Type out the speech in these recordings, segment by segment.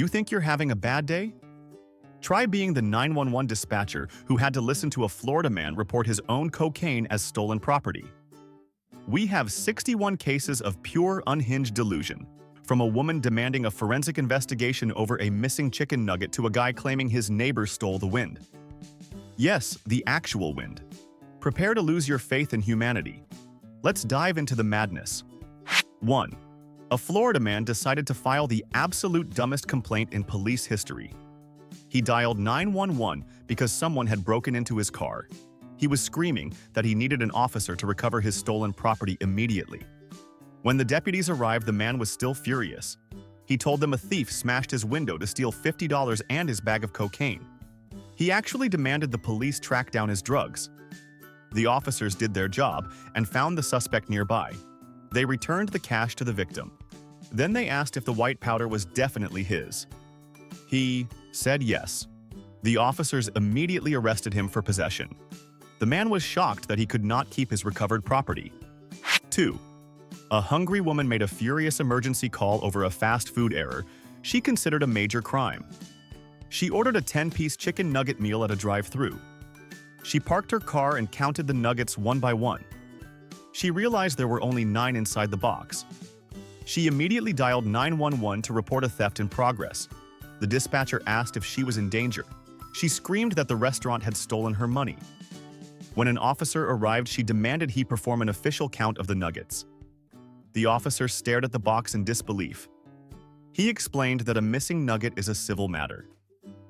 You think you're having a bad day? Try being the 911 dispatcher who had to listen to a Florida man report his own cocaine as stolen property. We have 61 cases of pure unhinged delusion, from a woman demanding a forensic investigation over a missing chicken nugget to a guy claiming his neighbor stole the wind. Yes, the actual wind. Prepare to lose your faith in humanity. Let's dive into the madness. 1. A Florida man decided to file the absolute dumbest complaint in police history. He dialed 911 because someone had broken into his car. He was screaming that he needed an officer to recover his stolen property immediately. When the deputies arrived, the man was still furious. He told them a thief smashed his window to steal $50 and his bag of cocaine. He actually demanded the police track down his drugs. The officers did their job and found the suspect nearby. They returned the cash to the victim. Then they asked if the white powder was definitely his. He said yes. The officers immediately arrested him for possession. The man was shocked that he could not keep his recovered property. 2. A hungry woman made a furious emergency call over a fast food error she considered a major crime. She ordered a 10-piece chicken nugget meal at a drive-thru. She parked her car and counted the nuggets one by one. She realized there were only 9 inside the box. She immediately dialed 911 to report a theft in progress. The dispatcher asked if she was in danger. She screamed that the restaurant had stolen her money. When an officer arrived, she demanded he perform an official count of the nuggets. The officer stared at the box in disbelief. He explained that a missing nugget is a civil matter.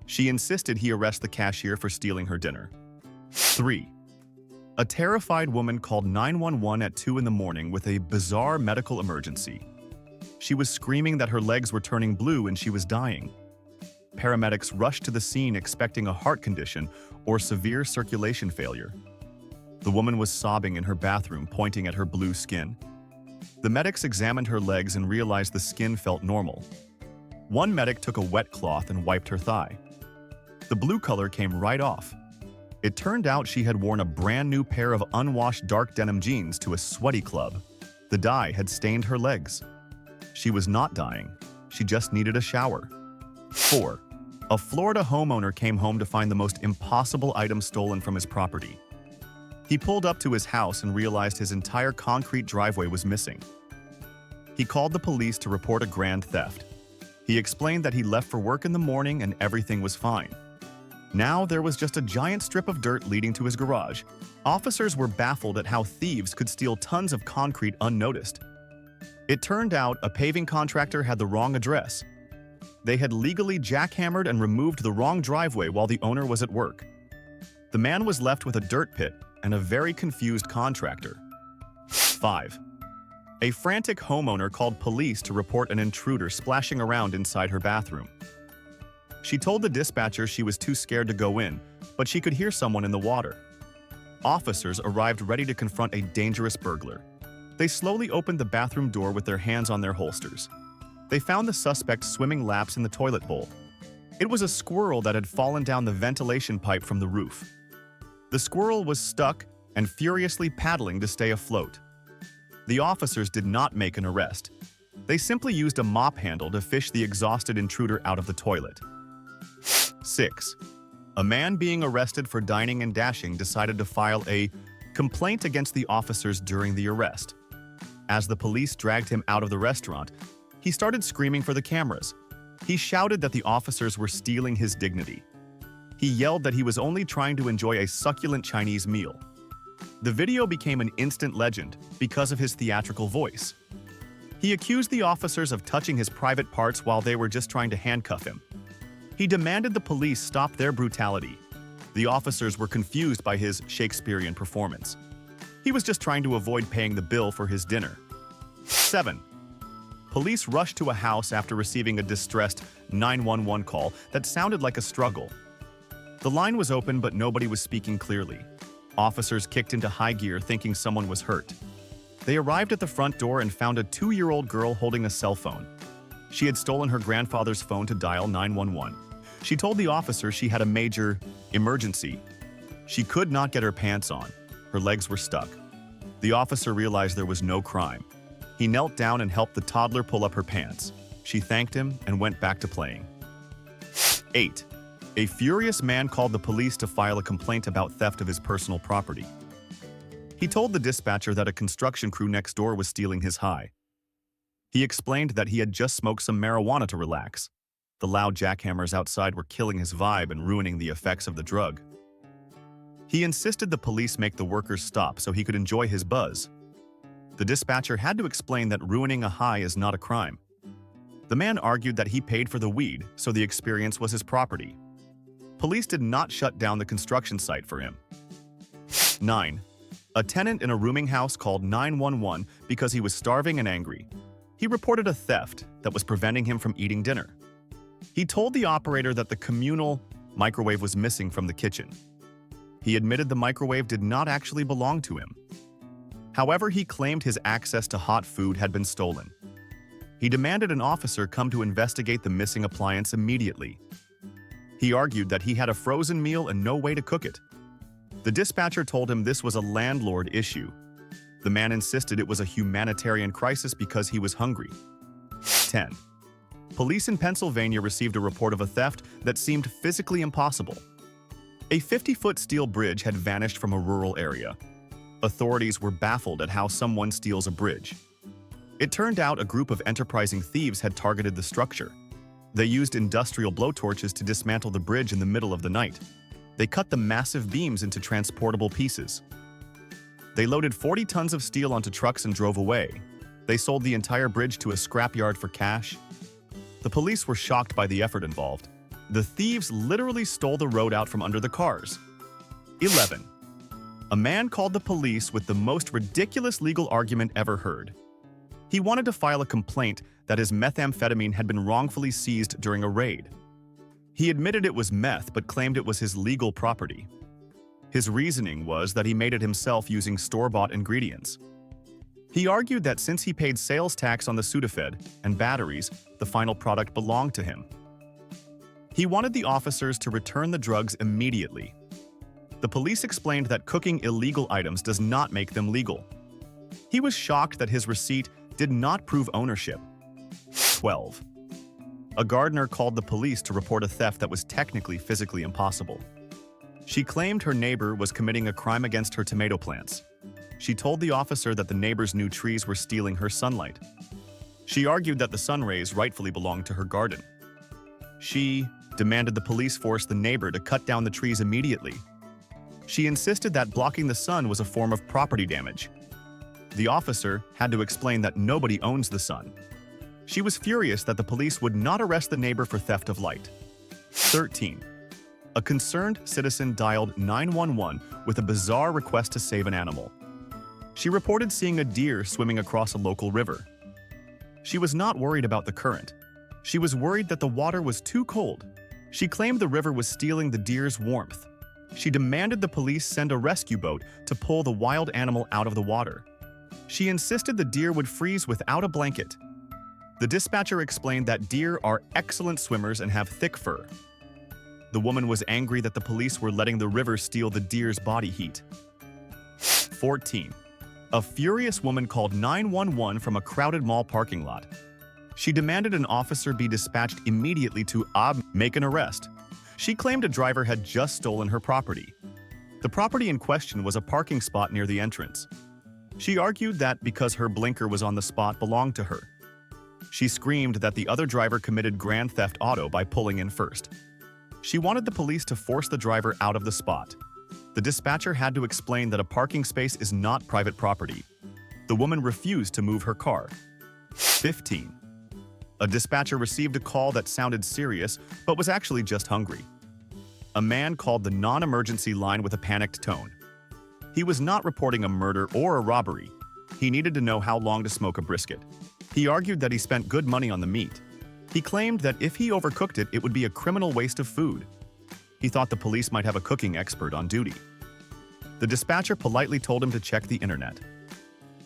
She insisted he arrest the cashier for stealing her dinner. 3. A terrified woman called 911 at 2 in the morning with a bizarre medical emergency. She was screaming that her legs were turning blue and she was dying. Paramedics rushed to the scene expecting a heart condition or severe circulation failure. The woman was sobbing in her bathroom, pointing at her blue skin. The medics examined her legs and realized the skin felt normal. One medic took a wet cloth and wiped her thigh. The blue color came right off. It turned out she had worn a brand new pair of unwashed dark denim jeans to a sweaty club. The dye had stained her legs. She was not dying. She just needed a shower. 4. A Florida homeowner came home to find the most impossible item stolen from his property. He pulled up to his house and realized his entire concrete driveway was missing. He called the police to report a grand theft. He explained that he left for work in the morning and everything was fine. Now there was just a giant strip of dirt leading to his garage. Officers were baffled at how thieves could steal tons of concrete unnoticed. It turned out a paving contractor had the wrong address. They had legally jackhammered and removed the wrong driveway while the owner was at work. The man was left with a dirt pit and a very confused contractor. 5. A frantic homeowner called police to report an intruder splashing around inside her bathroom. She told the dispatcher she was too scared to go in, but she could hear someone in the water. Officers arrived ready to confront a dangerous burglar. They slowly opened the bathroom door with their hands on their holsters. They found the suspect swimming laps in the toilet bowl. It was a squirrel that had fallen down the ventilation pipe from the roof. The squirrel was stuck and furiously paddling to stay afloat. The officers did not make an arrest. They simply used a mop handle to fish the exhausted intruder out of the toilet. 6. A man being arrested for dining and dashing decided to file a complaint against the officers during the arrest. As the police dragged him out of the restaurant, he started screaming for the cameras. He shouted that the officers were stealing his dignity. He yelled that he was only trying to enjoy a succulent Chinese meal. The video became an instant legend because of his theatrical voice. He accused the officers of touching his private parts while they were just trying to handcuff him. He demanded the police stop their brutality. The officers were confused by his Shakespearean performance. He was just trying to avoid paying the bill for his dinner. 7. Police rushed to a house after receiving a distressed 911 call that sounded like a struggle. The line was open, but nobody was speaking clearly. Officers kicked into high gear thinking someone was hurt. They arrived at the front door and found a 2-year-old girl holding a cell phone. She had stolen her grandfather's phone to dial 911. She told the officer she had a major emergency. She could not get her pants on. Her legs were stuck. The officer realized there was no crime. He knelt down and helped the toddler pull up her pants. She thanked him and went back to playing. 8. A furious man called the police to file a complaint about theft of his personal property. He told the dispatcher that a construction crew next door was stealing his high. He explained that he had just smoked some marijuana to relax. The loud jackhammers outside were killing his vibe and ruining the effects of the drug. He insisted the police make the workers stop so he could enjoy his buzz. The dispatcher had to explain that ruining a high is not a crime. The man argued that he paid for the weed, so the experience was his property. Police did not shut down the construction site for him. 9. A tenant in a rooming house called 911 because he was starving and angry. He reported a theft that was preventing him from eating dinner. He told the operator that the communal microwave was missing from the kitchen. He admitted the microwave did not actually belong to him. However, he claimed his access to hot food had been stolen. He demanded an officer come to investigate the missing appliance immediately. He argued that he had a frozen meal and no way to cook it. The dispatcher told him this was a landlord issue. The man insisted it was a humanitarian crisis because he was hungry. 10. Police in Pennsylvania received a report of a theft that seemed physically impossible. A 50-foot steel bridge had vanished from a rural area. Authorities were baffled at how someone steals a bridge. It turned out a group of enterprising thieves had targeted the structure. They used industrial blowtorches to dismantle the bridge in the middle of the night. They cut the massive beams into transportable pieces. They loaded 40 tons of steel onto trucks and drove away. They sold the entire bridge to a scrapyard for cash. The police were shocked by the effort involved. The thieves literally stole the road out from under the cars. 11. A man called the police with the most ridiculous legal argument ever heard. He wanted to file a complaint that his methamphetamine had been wrongfully seized during a raid. He admitted it was meth but claimed it was his legal property. His reasoning was that he made it himself using store-bought ingredients. He argued that since he paid sales tax on the Sudafed and batteries, the final product belonged to him. He wanted the officers to return the drugs immediately. The police explained that cooking illegal items does not make them legal. He was shocked that his receipt did not prove ownership. 12. A gardener called the police to report a theft that was technically physically impossible. She claimed her neighbor was committing a crime against her tomato plants. She told the officer that the neighbor's new trees were stealing her sunlight. She argued that the sun rays rightfully belonged to her garden. She demanded the police force the neighbor to cut down the trees immediately. She insisted that blocking the sun was a form of property damage. The officer had to explain that nobody owns the sun. She was furious that the police would not arrest the neighbor for theft of light. 13. A concerned citizen dialed 911 with a bizarre request to save an animal. She reported seeing a deer swimming across a local river. She was not worried about the current. She was worried that the water was too cold. She claimed the river was stealing the deer's warmth. She demanded the police send a rescue boat to pull the wild animal out of the water. She insisted the deer would freeze without a blanket. The dispatcher explained that deer are excellent swimmers and have thick fur. The woman was angry that the police were letting the river steal the deer's body heat. 14. A furious woman called 911 from a crowded mall parking lot. She demanded an officer be dispatched immediately to make an arrest. She claimed a driver had just stolen her property. The property in question was a parking spot near the entrance. She argued that because her blinker was on the spot belonged to her. She screamed that the other driver committed grand theft auto by pulling in first. She wanted the police to force the driver out of the spot. The dispatcher had to explain that a parking space is not private property. The woman refused to move her car. 15. A dispatcher received a call that sounded serious, but was actually just hungry. A man called the non-emergency line with a panicked tone. He was not reporting a murder or a robbery. He needed to know how long to smoke a brisket. He argued that he spent good money on the meat. He claimed that if he overcooked it, it would be a criminal waste of food. He thought the police might have a cooking expert on duty. The dispatcher politely told him to check the internet.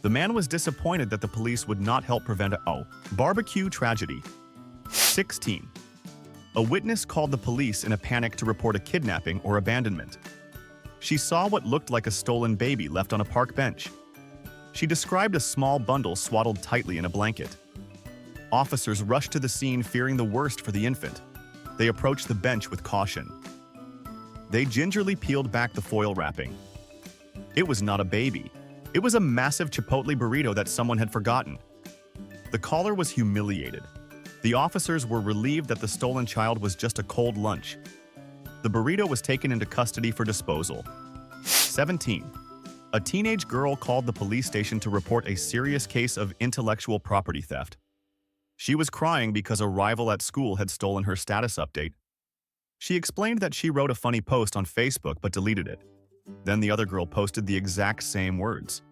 The man was disappointed that the police would not help prevent a barbecue tragedy. 16. A witness called the police in a panic to report a kidnapping or abandonment. She saw what looked like a stolen baby left on a park bench. She described a small bundle swaddled tightly in a blanket. Officers rushed to the scene fearing the worst for the infant. They approached the bench with caution. They gingerly peeled back the foil wrapping. It was not a baby. It was a massive Chipotle burrito that someone had forgotten. The caller was humiliated. The officers were relieved that the stolen child was just a cold lunch. The burrito was taken into custody for disposal. 17. A teenage girl called the police station to report a serious case of intellectual property theft. She was crying because a rival at school had stolen her status update. She explained that she wrote a funny post on Facebook but deleted it. Then the other girl posted the exact same words.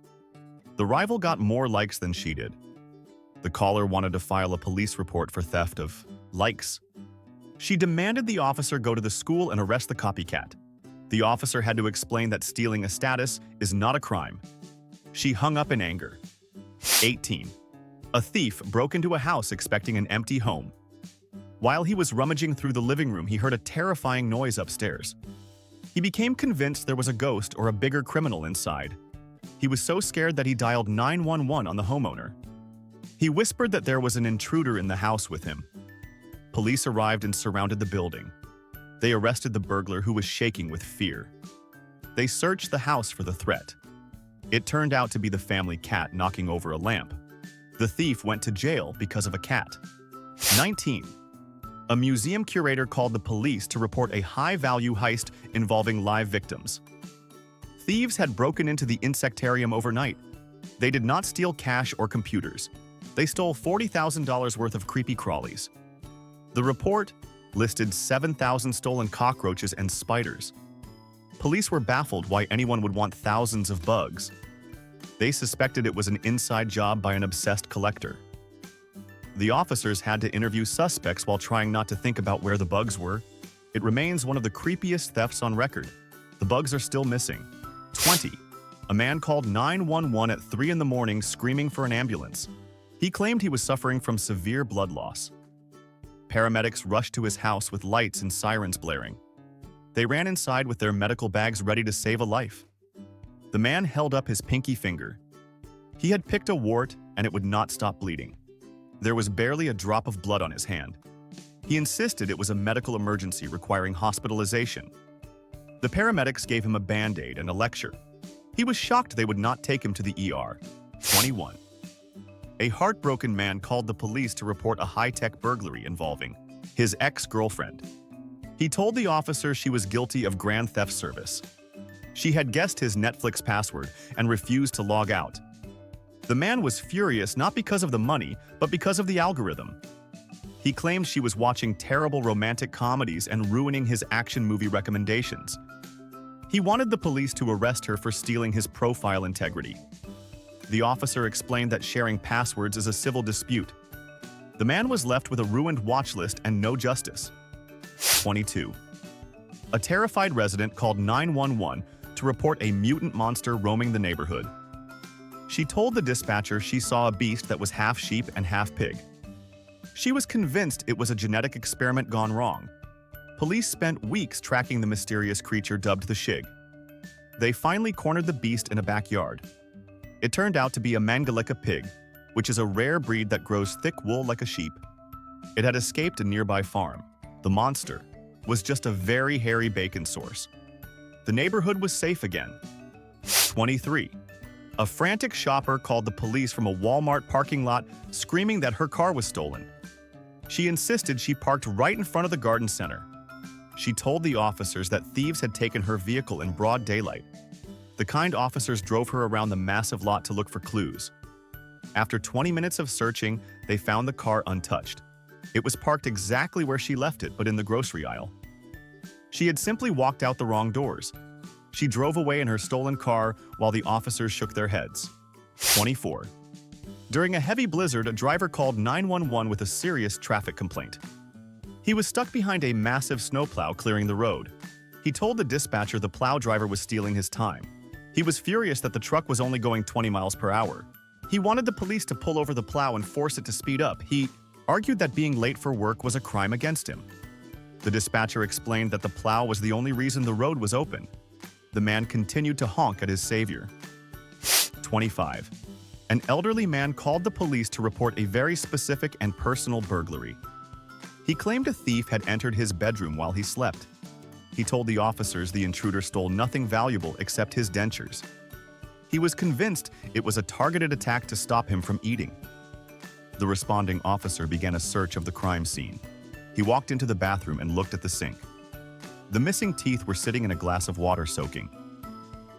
The rival got more likes than she did. The caller wanted to file a police report for theft of likes. She demanded the officer go to the school and arrest the copycat. The officer had to explain that stealing a status is not a crime. She hung up in anger. 18. A thief broke into a house expecting an empty home. While he was rummaging through the living room, he heard a terrifying noise upstairs. He became convinced there was a ghost or a bigger criminal inside. He was so scared that he dialed 911 on the homeowner. He whispered that there was an intruder in the house with him. Police arrived and surrounded the building. They arrested the burglar, who was shaking with fear. They searched the house for the threat. It turned out to be the family cat knocking over a lamp. The thief went to jail because of a cat. 19. A museum curator called the police to report a high-value heist involving live victims. Thieves had broken into the insectarium overnight. They did not steal cash or computers. They stole $40,000 worth of creepy crawlies. The report listed 7,000 stolen cockroaches and spiders. Police were baffled why anyone would want thousands of bugs. They suspected it was an inside job by an obsessed collector. The officers had to interview suspects while trying not to think about where the bugs were. It remains one of the creepiest thefts on record. The bugs are still missing. 20. A man called 911 at 3 in the morning screaming for an ambulance. He claimed he was suffering from severe blood loss. Paramedics rushed to his house with lights and sirens blaring. They ran inside with their medical bags ready to save a life. The man held up his pinky finger. He had picked a wart and it would not stop bleeding. There was barely a drop of blood on his hand. He insisted it was a medical emergency requiring hospitalization. The paramedics gave him a Band-Aid and a lecture. He was shocked they would not take him to the ER. 21. A heartbroken man called the police to report a high-tech burglary involving his ex-girlfriend. He told the officer she was guilty of grand theft service. She had guessed his Netflix password and refused to log out. The man was furious not because of the money, but because of the algorithm. He claimed she was watching terrible romantic comedies and ruining his action movie recommendations. He wanted the police to arrest her for stealing his profile integrity. The officer explained that sharing passwords is a civil dispute. The man was left with a ruined watch list and no justice. 22. A terrified resident called 911 to report a mutant monster roaming the neighborhood. She told the dispatcher she saw a beast that was half sheep and half pig. She was convinced it was a genetic experiment gone wrong. Police spent weeks tracking the mysterious creature dubbed the Shig. They finally cornered the beast in a backyard. It turned out to be a Mangalica pig, which is a rare breed that grows thick wool like a sheep. It had escaped a nearby farm. The monster was just a very hairy bacon source. The neighborhood was safe again. 23. A frantic shopper called the police from a Walmart parking lot screaming that her car was stolen. She insisted she parked right in front of the garden center. She told the officers that thieves had taken her vehicle in broad daylight. The kind officers drove her around the massive lot to look for clues. After 20 minutes of searching, they found the car untouched. It was parked exactly where she left it, but in the grocery aisle. She had simply walked out the wrong doors. She drove away in her stolen car while the officers shook their heads. 24. During a heavy blizzard, a driver called 911 with a serious traffic complaint. He was stuck behind a massive snowplow clearing the road. He told the dispatcher the plow driver was stealing his time. He was furious that the truck was only going 20 miles per hour. He wanted the police to pull over the plow and force it to speed up. He argued that being late for work was a crime against him. The dispatcher explained that the plow was the only reason the road was open. The man continued to honk at his savior. 25. An elderly man called the police to report a very specific and personal burglary. He claimed a thief had entered his bedroom while he slept. He told the officers the intruder stole nothing valuable except his dentures. He was convinced it was a targeted attack to stop him from eating. The responding officer began a search of the crime scene. He walked into the bathroom and looked at the sink. The missing teeth were sitting in a glass of water soaking.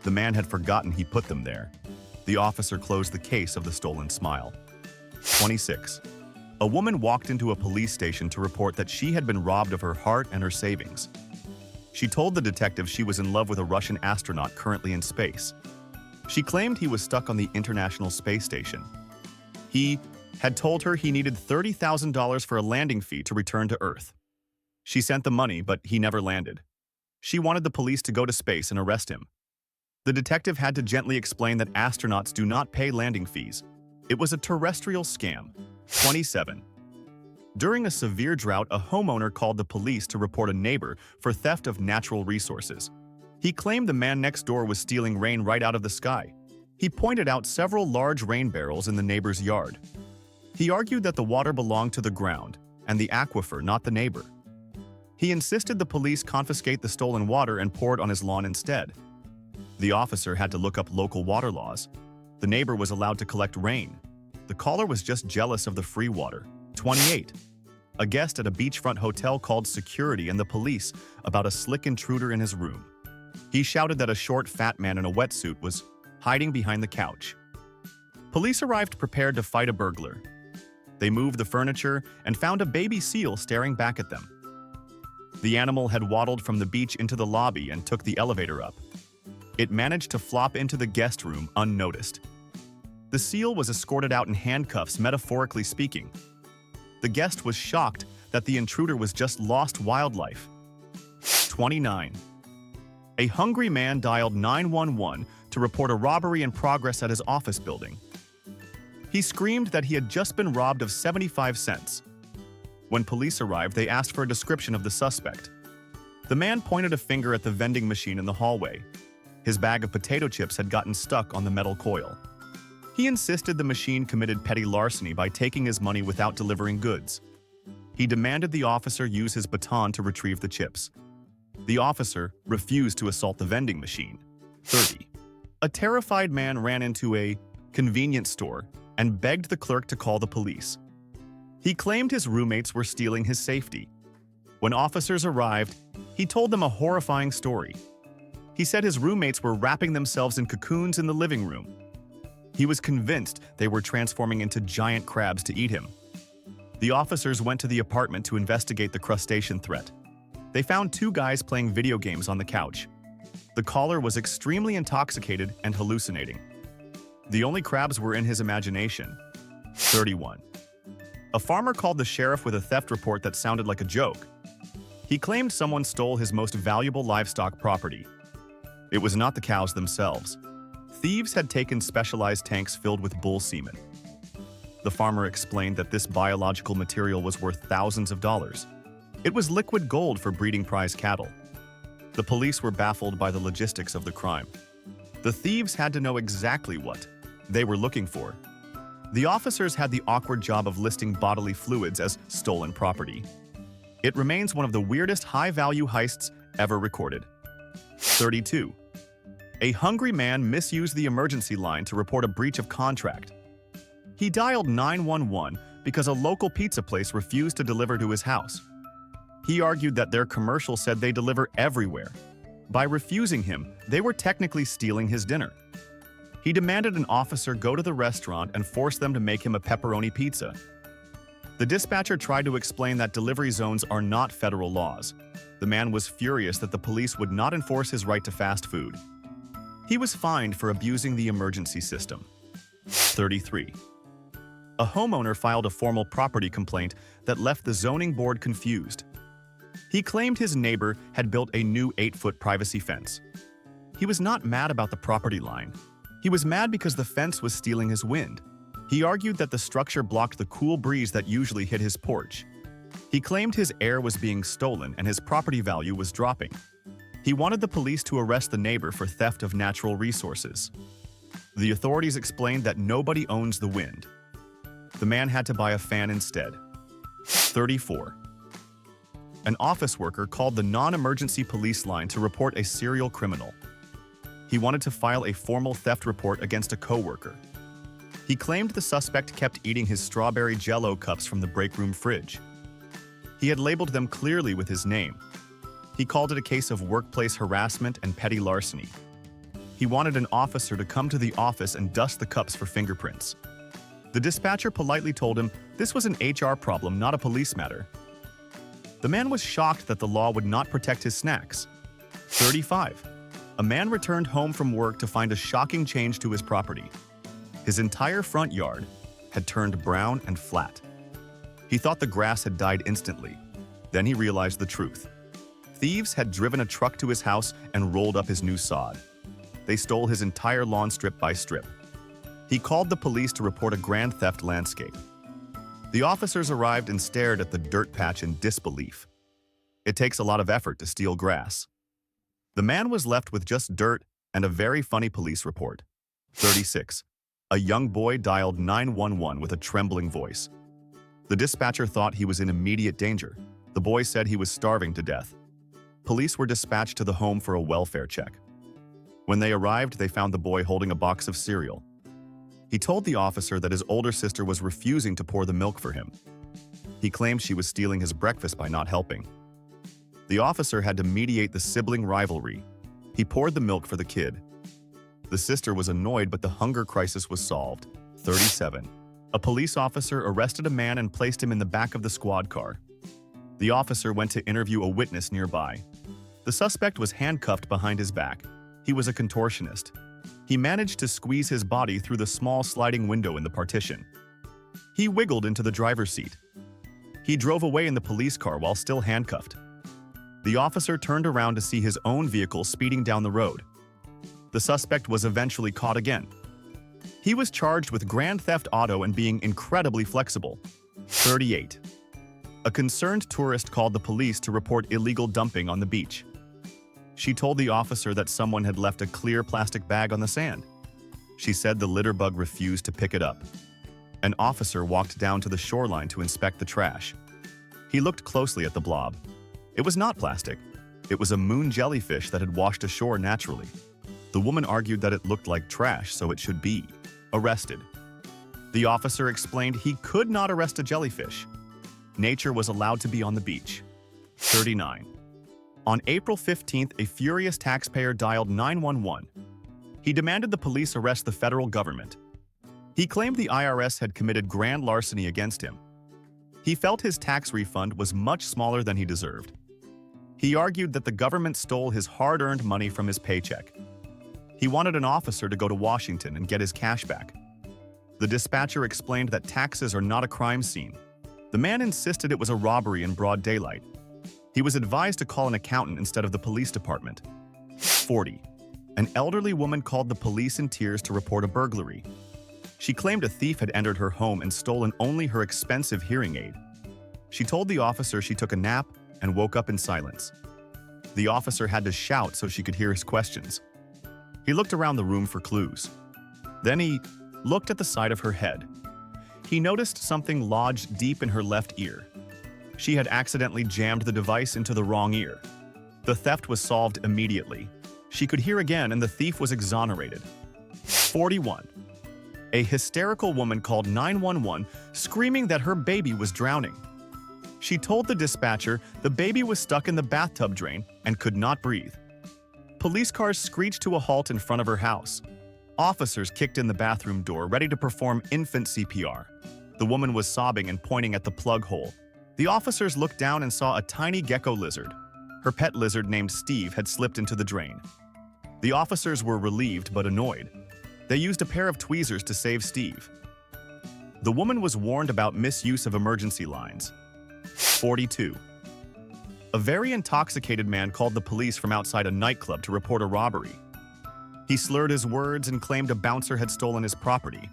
The man had forgotten he put them there. The officer closed the case of the stolen smile. 26. A woman walked into a police station to report that she had been robbed of her heart and her savings. She told the detective she was in love with a Russian astronaut currently in space. She claimed he was stuck on the International Space Station. He had told her he needed $30,000 for a landing fee to return to Earth. She sent the money, but he never landed. She wanted the police to go to space and arrest him. The detective had to gently explain that astronauts do not pay landing fees. It was a terrestrial scam. 27. During a severe drought, a homeowner called the police to report a neighbor for theft of natural resources. He claimed the man next door was stealing rain right out of the sky. He pointed out several large rain barrels in the neighbor's yard. He argued that the water belonged to the ground and the aquifer, not the neighbor. He insisted the police confiscate the stolen water and pour it on his lawn instead. The officer had to look up local water laws. The neighbor was allowed to collect rain. The caller was just jealous of the free water. 28. A guest at a beachfront hotel called security and the police about a slick intruder in his room. He shouted that a short, fat man in a wetsuit was hiding behind the couch. Police arrived prepared to fight a burglar. They moved the furniture and found a baby seal staring back at them. The animal had waddled from the beach into the lobby and took the elevator up. It managed to flop into the guest room unnoticed. The seal was escorted out in handcuffs, metaphorically speaking. The guest was shocked that the intruder was just lost wildlife. 29. A hungry man dialed 911 to report a robbery in progress at his office building. He screamed that he had just been robbed of 75 cents. When police arrived, they asked for a description of the suspect. The man pointed a finger at the vending machine in the hallway. His bag of potato chips had gotten stuck on the metal coil. He insisted the machine committed petty larceny by taking his money without delivering goods. He demanded the officer use his baton to retrieve the chips. The officer refused to assault the vending machine. 30. A terrified man ran into a convenience store and begged the clerk to call the police. He claimed his roommates were stealing his safety. When officers arrived, he told them a horrifying story. He said his roommates were wrapping themselves in cocoons in the living room. He was convinced they were transforming into giant crabs to eat him. The officers went to the apartment to investigate the crustacean threat. They found two guys playing video games on the couch. The caller was extremely intoxicated and hallucinating. The only crabs were in his imagination. 31. A farmer called the sheriff with a theft report that sounded like a joke. He claimed someone stole his most valuable livestock property. It was not the cows themselves. Thieves had taken specialized tanks filled with bull semen. The farmer explained that this biological material was worth thousands of dollars. It was liquid gold for breeding prize cattle. The police were baffled by the logistics of the crime. The thieves had to know exactly what they were looking for. The officers had the awkward job of listing bodily fluids as stolen property. It remains one of the weirdest high-value heists ever recorded. 32. A hungry man misused the emergency line to report a breach of contract. He dialed 911 because a local pizza place refused to deliver to his house. He argued that their commercial said they deliver everywhere. By refusing him, they were technically stealing his dinner. He demanded an officer go to the restaurant and force them to make him a pepperoni pizza. The dispatcher tried to explain that delivery zones are not federal laws. The man was furious that the police would not enforce his right to fast food. He was fined for abusing the emergency system. 33. A homeowner filed a formal property complaint that left the zoning board confused. He claimed his neighbor had built a new 8-foot privacy fence. He was not mad about the property line. He was mad because the fence was stealing his wind. He argued that the structure blocked the cool breeze that usually hit his porch. He claimed his air was being stolen and his property value was dropping. He wanted the police to arrest the neighbor for theft of natural resources. The authorities explained that nobody owns the wind. The man had to buy a fan instead. 34. An office worker called the non-emergency police line to report a serial criminal. He wanted to file a formal theft report against a coworker. He claimed the suspect kept eating his strawberry Jell-O cups from the break room fridge. He had labeled them clearly with his name. He called it a case of workplace harassment and petty larceny. He wanted an officer to come to the office and dust the cups for fingerprints. The dispatcher politely told him this was an HR problem, not a police matter. The man was shocked that the law would not protect his snacks. 35. A man returned home from work to find a shocking change to his property. His entire front yard had turned brown and flat. He thought the grass had died instantly. Then he realized the truth. Thieves had driven a truck to his house and rolled up his new sod. They stole his entire lawn strip by strip. He called the police to report a grand theft landscape. The officers arrived and stared at the dirt patch in disbelief. It takes a lot of effort to steal grass. The man was left with just dirt and a very funny police report. 36. A young boy dialed 911 with a trembling voice. The dispatcher thought he was in immediate danger. The boy said he was starving to death. Police were dispatched to the home for a welfare check. When they arrived, they found the boy holding a box of cereal. He told the officer that his older sister was refusing to pour the milk for him. He claimed she was stealing his breakfast by not helping. The officer had to mediate the sibling rivalry. He poured the milk for the kid. The sister was annoyed, but the hunger crisis was solved. 37. A police officer arrested a man and placed him in the back of the squad car. The officer went to interview a witness nearby. The suspect was handcuffed behind his back. He was a contortionist. He managed to squeeze his body through the small sliding window in the partition. He wiggled into the driver's seat. He drove away in the police car while still handcuffed. The officer turned around to see his own vehicle speeding down the road. The suspect was eventually caught again. He was charged with grand theft auto and being incredibly flexible. 38. A concerned tourist called the police to report illegal dumping on the beach. She told the officer that someone had left a clear plastic bag on the sand. She said the litter bug refused to pick it up. An officer walked down to the shoreline to inspect the trash. He looked closely at the blob. It was not plastic. It was a moon jellyfish that had washed ashore naturally. The woman argued that it looked like trash, so it should be arrested. The officer explained he could not arrest a jellyfish. Nature was allowed to be on the beach. 39. On April 15th, a furious taxpayer dialed 911. He demanded the police arrest the federal government. He claimed the IRS had committed grand larceny against him. He felt his tax refund was much smaller than he deserved. He argued that the government stole his hard-earned money from his paycheck. He wanted an officer to go to Washington and get his cash back. The dispatcher explained that taxes are not a crime scene. The man insisted it was a robbery in broad daylight. He was advised to call an accountant instead of the police department. 40. An elderly woman called the police in tears to report a burglary. She claimed a thief had entered her home and stolen only her expensive hearing aid. She told the officer she took a nap and woke up in silence. The officer had to shout so she could hear his questions. He looked around the room for clues. Then he looked at the side of her head. He noticed something lodged deep in her left ear. She had accidentally jammed the device into the wrong ear. The theft was solved immediately. She could hear again and the thief was exonerated. 41. A hysterical woman called 911 screaming that her baby was drowning. She told the dispatcher the baby was stuck in the bathtub drain and could not breathe. Police cars screeched to a halt in front of her house. Officers kicked in the bathroom door, ready to perform infant CPR. The woman was sobbing and pointing at the plug hole. The officers looked down and saw a tiny gecko lizard. Her pet lizard named Steve had slipped into the drain. The officers were relieved but annoyed. They used a pair of tweezers to save Steve. The woman was warned about misuse of emergency lines. 42. A very intoxicated man called the police from outside a nightclub to report a robbery. He slurred his words and claimed a bouncer had stolen his property.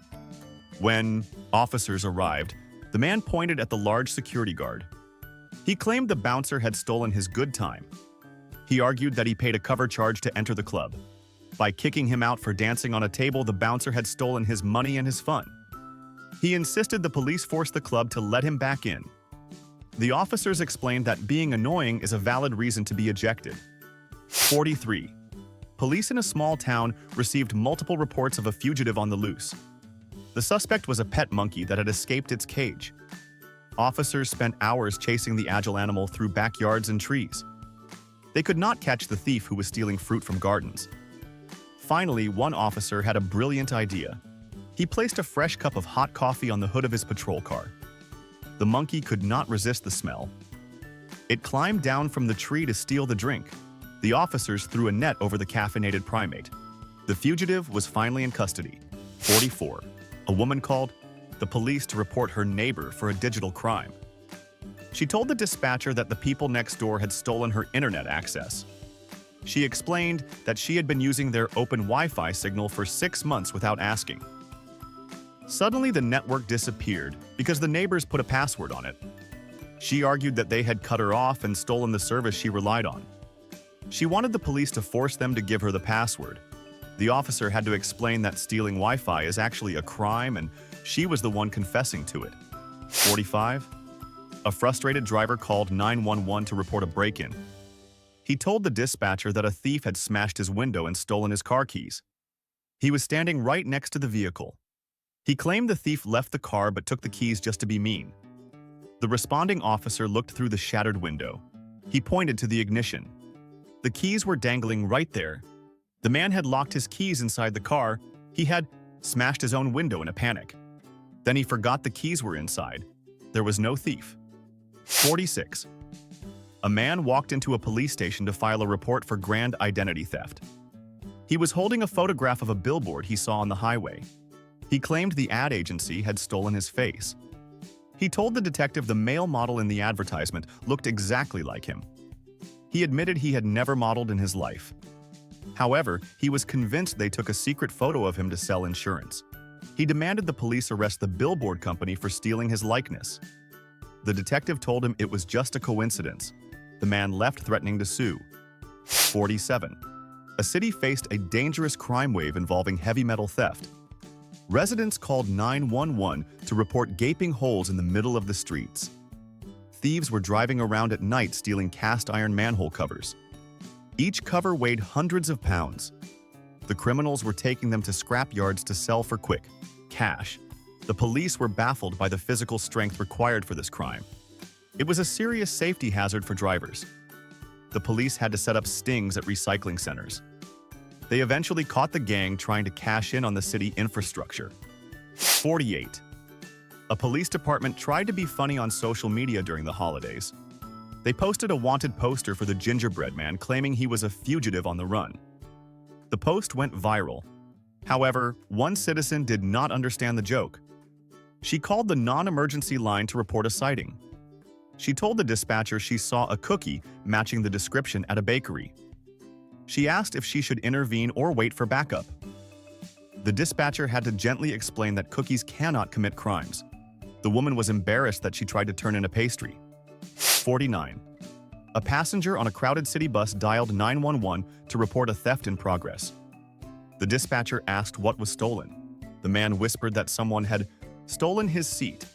When officers arrived, the man pointed at the large security guard. He claimed the bouncer had stolen his good time. He argued that he paid a cover charge to enter the club. By kicking him out for dancing on a table, the bouncer had stolen his money and his fun. He insisted the police force the club to let him back in. The officers explained that being annoying is a valid reason to be ejected. 43. Police in a small town received multiple reports of a fugitive on the loose. The suspect was a pet monkey that had escaped its cage. Officers spent hours chasing the agile animal through backyards and trees. They could not catch the thief who was stealing fruit from gardens. Finally, one officer had a brilliant idea. He placed a fresh cup of hot coffee on the hood of his patrol car. The monkey could not resist the smell. It climbed down from the tree to steal the drink. The officers threw a net over the caffeinated primate. The fugitive was finally in custody. 44. A woman called the police to report her neighbor for a digital crime. She told the dispatcher that the people next door had stolen her internet access. She explained that she had been using their open Wi-Fi signal for 6 months without asking. Suddenly, the network disappeared because the neighbors put a password on it. She argued that they had cut her off and stolen the service she relied on. She wanted the police to force them to give her the password. The officer had to explain that stealing Wi-Fi is actually a crime and she was the one confessing to it. 45. A frustrated driver called 911 to report a break-in. He told the dispatcher that a thief had smashed his window and stolen his car keys. He was standing right next to the vehicle. He claimed the thief left the car but took the keys just to be mean. The responding officer looked through the shattered window. He pointed to the ignition. The keys were dangling right there. The man had locked his keys inside the car. He had smashed his own window in a panic. Then he forgot the keys were inside. There was no thief. 46. A man walked into a police station to file a report for grand identity theft. He was holding a photograph of a billboard he saw on the highway. He claimed the ad agency had stolen his face. He told the detective the male model in the advertisement looked exactly like him. He admitted he had never modeled in his life. However, he was convinced they took a secret photo of him to sell insurance. He demanded the police arrest the billboard company for stealing his likeness. The detective told him it was just a coincidence. The man left threatening to sue. 47. A city faced a dangerous crime wave involving heavy metal theft. Residents called 911 to report gaping holes in the middle of the streets. Thieves were driving around at night stealing cast iron manhole covers. Each cover weighed hundreds of pounds. The criminals were taking them to scrap yards to sell for quick cash. The police were baffled by the physical strength required for this crime. It was a serious safety hazard for drivers. The police had to set up stings at recycling centers. They eventually caught the gang trying to cash in on the city infrastructure. 48. A police department tried to be funny on social media during the holidays. They posted a wanted poster for the gingerbread man claiming he was a fugitive on the run. The post went viral. However, one citizen did not understand the joke. She called the non-emergency line to report a sighting. She told the dispatcher she saw a cookie matching the description at a bakery. She asked if she should intervene or wait for backup. The dispatcher had to gently explain that cookies cannot commit crimes. The woman was embarrassed that she tried to turn in a pastry. 49. A passenger on a crowded city bus dialed 911 to report a theft in progress. The dispatcher asked what was stolen. The man whispered that someone had stolen his seat.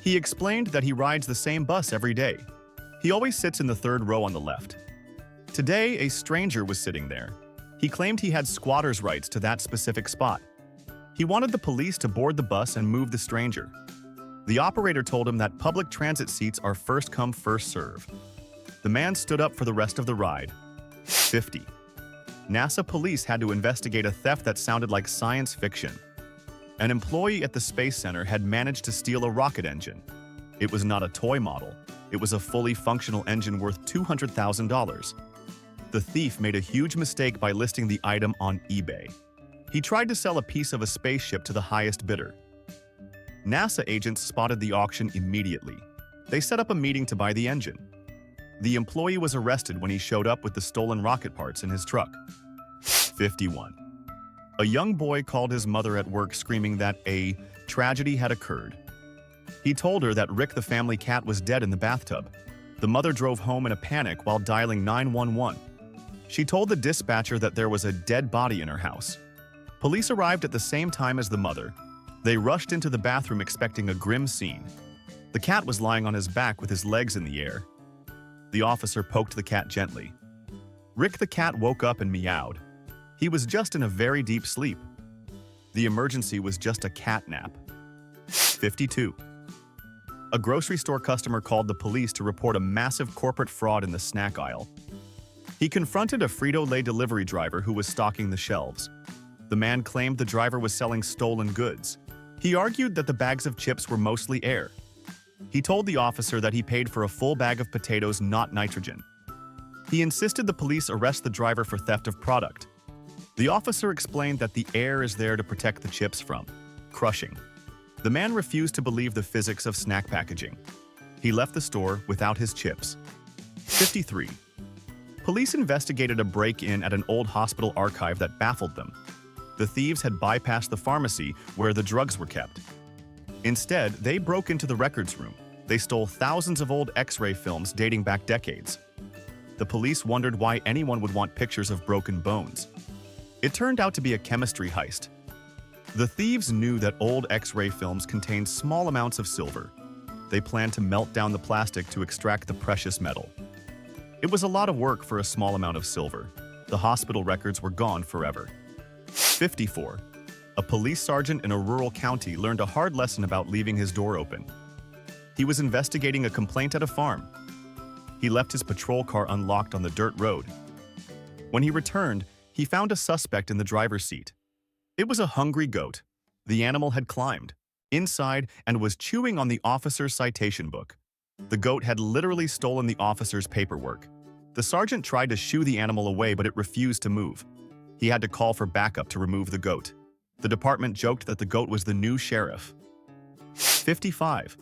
He explained that he rides the same bus every day. He always sits in the third row on the left. Today, a stranger was sitting there. He claimed he had squatter's rights to that specific spot. He wanted the police to board the bus and move the stranger. The operator told him that public transit seats are first come, first serve. The man stood up for the rest of the ride. 50. NASA police had to investigate a theft that sounded like science fiction. An employee at the Space Center had managed to steal a rocket engine. It was not a toy model. It was a fully functional engine worth $200,000. The thief made a huge mistake by listing the item on eBay. He tried to sell a piece of a spaceship to the highest bidder. NASA agents spotted the auction immediately. They set up a meeting to buy the engine. The employee was arrested when he showed up with the stolen rocket parts in his truck. 51. A young boy called his mother at work screaming that a tragedy had occurred. He told her that Rick the family cat was dead in the bathtub. The mother drove home in a panic while dialing 911. She told the dispatcher that there was a dead body in her house. Police arrived at the same time as the mother. They rushed into the bathroom expecting a grim scene. The cat was lying on his back with his legs in the air. The officer poked the cat gently. Rick the cat woke up and meowed. He was just in a very deep sleep. The emergency was just a cat nap. 52. A grocery store customer called the police to report a massive corporate fraud in the snack aisle. He confronted a Frito-Lay delivery driver who was stocking the shelves. The man claimed the driver was selling stolen goods. He argued that the bags of chips were mostly air. He told the officer that he paid for a full bag of potatoes, not nitrogen. He insisted the police arrest the driver for theft of product. The officer explained that the air is there to protect the chips from crushing. The man refused to believe the physics of snack packaging. He left the store without his chips. 53. Police investigated a break-in at an old hospital archive that baffled them. The thieves had bypassed the pharmacy where the drugs were kept. Instead, they broke into the records room. They stole thousands of old X-ray films dating back decades. The police wondered why anyone would want pictures of broken bones. It turned out to be a chemistry heist. The thieves knew that old X-ray films contained small amounts of silver. They planned to melt down the plastic to extract the precious metal. It was a lot of work for a small amount of silver. The hospital records were gone forever. 54. A police sergeant in a rural county learned a hard lesson about leaving his door open. He was investigating a complaint at a farm. He left his patrol car unlocked on the dirt road. When he returned, he found a suspect in the driver's seat. It was a hungry goat. The animal had climbed inside and was chewing on the officer's citation book. The goat had literally stolen the officer's paperwork. The sergeant tried to shoo the animal away, but it refused to move. He had to call for backup to remove the goat. The department joked that the goat was the new sheriff. 55.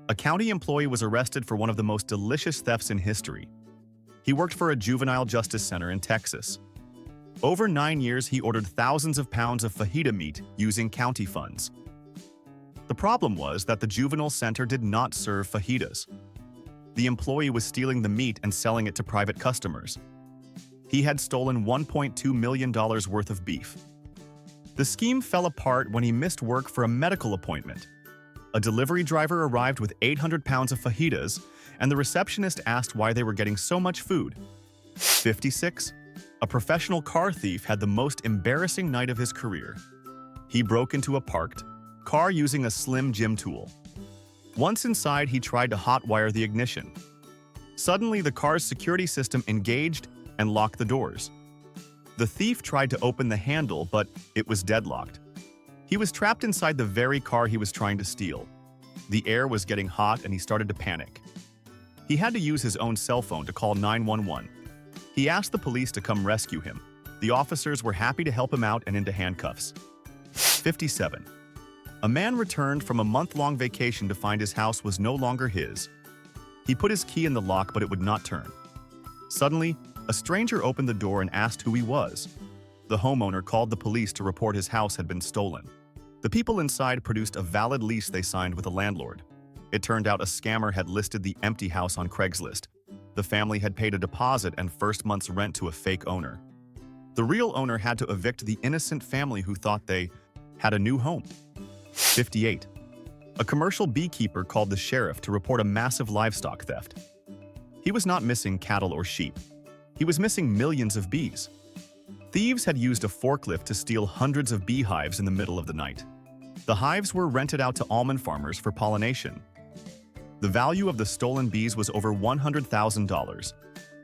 A county employee was arrested for one of the most delicious thefts in history. He worked for a juvenile justice center in Texas. Over 9 years, he ordered thousands of pounds of fajita meat using county funds. The problem was that the juvenile center did not serve fajitas. The employee was stealing the meat and selling it to private customers. He had stolen $1.2 million worth of beef. The scheme fell apart when he missed work for a medical appointment. A delivery driver arrived with 800 pounds of fajitas, and the receptionist asked why they were getting so much food. 56. A professional car thief had the most embarrassing night of his career. He broke into a parked car using a slim gym tool. Once inside, he tried to hotwire the ignition. Suddenly, the car's security system engaged and locked the doors. The thief tried to open the handle, but it was deadlocked. He was trapped inside the very car he was trying to steal. The air was getting hot and he started to panic. He had to use his own cell phone to call 911. He asked the police to come rescue him. The officers were happy to help him out and into handcuffs. 57. A man returned from a month-long vacation to find his house was no longer his. He put his key in the lock, but it would not turn. Suddenly, a stranger opened the door and asked who he was. The homeowner called the police to report his house had been stolen. The people inside produced a valid lease they signed with the landlord. It turned out a scammer had listed the empty house on Craigslist. The family had paid a deposit and first month's rent to a fake owner. The real owner had to evict the innocent family who thought they had a new home. 58. A commercial beekeeper called the sheriff to report a massive livestock theft. He was not missing cattle or sheep. He was missing millions of bees. Thieves had used a forklift to steal hundreds of beehives in the middle of the night. The hives were rented out to almond farmers for pollination. The value of the stolen bees was over $100,000.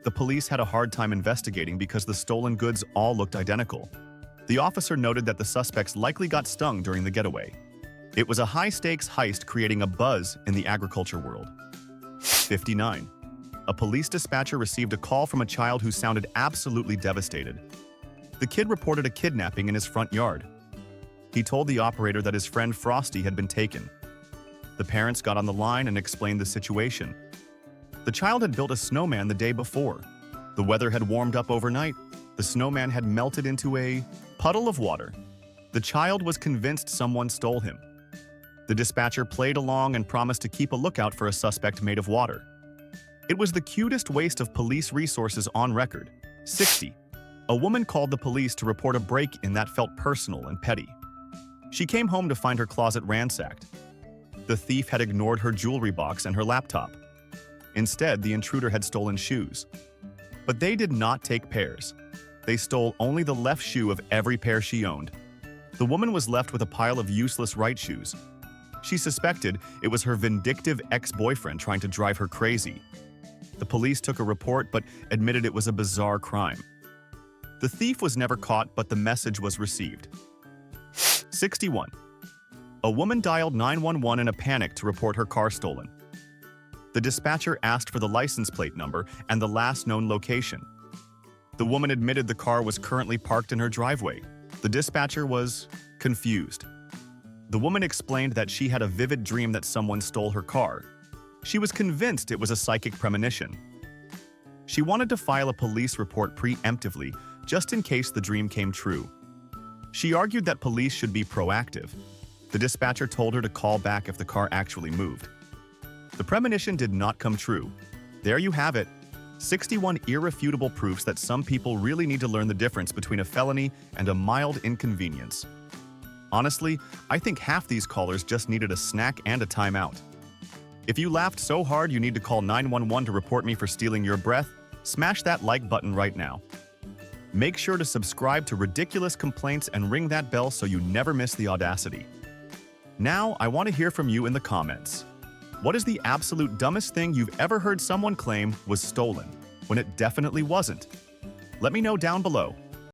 The police had a hard time investigating because the stolen goods all looked identical. The officer noted that the suspects likely got stung during the getaway. It was a high-stakes heist creating a buzz in the agriculture world. 59. A police dispatcher received a call from a child who sounded absolutely devastated. The kid reported a kidnapping in his front yard. He told the operator that his friend Frosty had been taken. The parents got on the line and explained the situation. The child had built a snowman the day before. The weather had warmed up overnight. The snowman had melted into a puddle of water. The child was convinced someone stole him. The dispatcher played along and promised to keep a lookout for a suspect made of water. It was the cutest waste of police resources on record. 60. A woman called the police to report a break-in that felt personal and petty. She came home to find her closet ransacked. The thief had ignored her jewelry box and her laptop. Instead, the intruder had stolen shoes. But they did not take pairs. They stole only the left shoe of every pair she owned. The woman was left with a pile of useless right shoes. She suspected it was her vindictive ex-boyfriend trying to drive her crazy. The police took a report but admitted it was a bizarre crime. The thief was never caught, but the message was received. 61. A woman dialed 911 in a panic to report her car stolen. The dispatcher asked for the license plate number and the last known location. The woman admitted the car was currently parked in her driveway. The dispatcher was confused. The woman explained that she had a vivid dream that someone stole her car. She was convinced it was a psychic premonition. She wanted to file a police report preemptively, just in case the dream came true. She argued that police should be proactive. The dispatcher told her to call back if the car actually moved. The premonition did not come true. There you have it. 61 irrefutable proofs that some people really need to learn the difference between a felony and a mild inconvenience. Honestly, I think half these callers just needed a snack and a timeout. If you laughed so hard you need to call 911 to report me for stealing your breath, smash that like button right now. Make sure to subscribe to Ridiculous Complaints and ring that bell so you never miss the audacity. Now, I want to hear from you in the comments. What is the absolute dumbest thing you've ever heard someone claim was stolen, when it definitely wasn't? Let me know down below.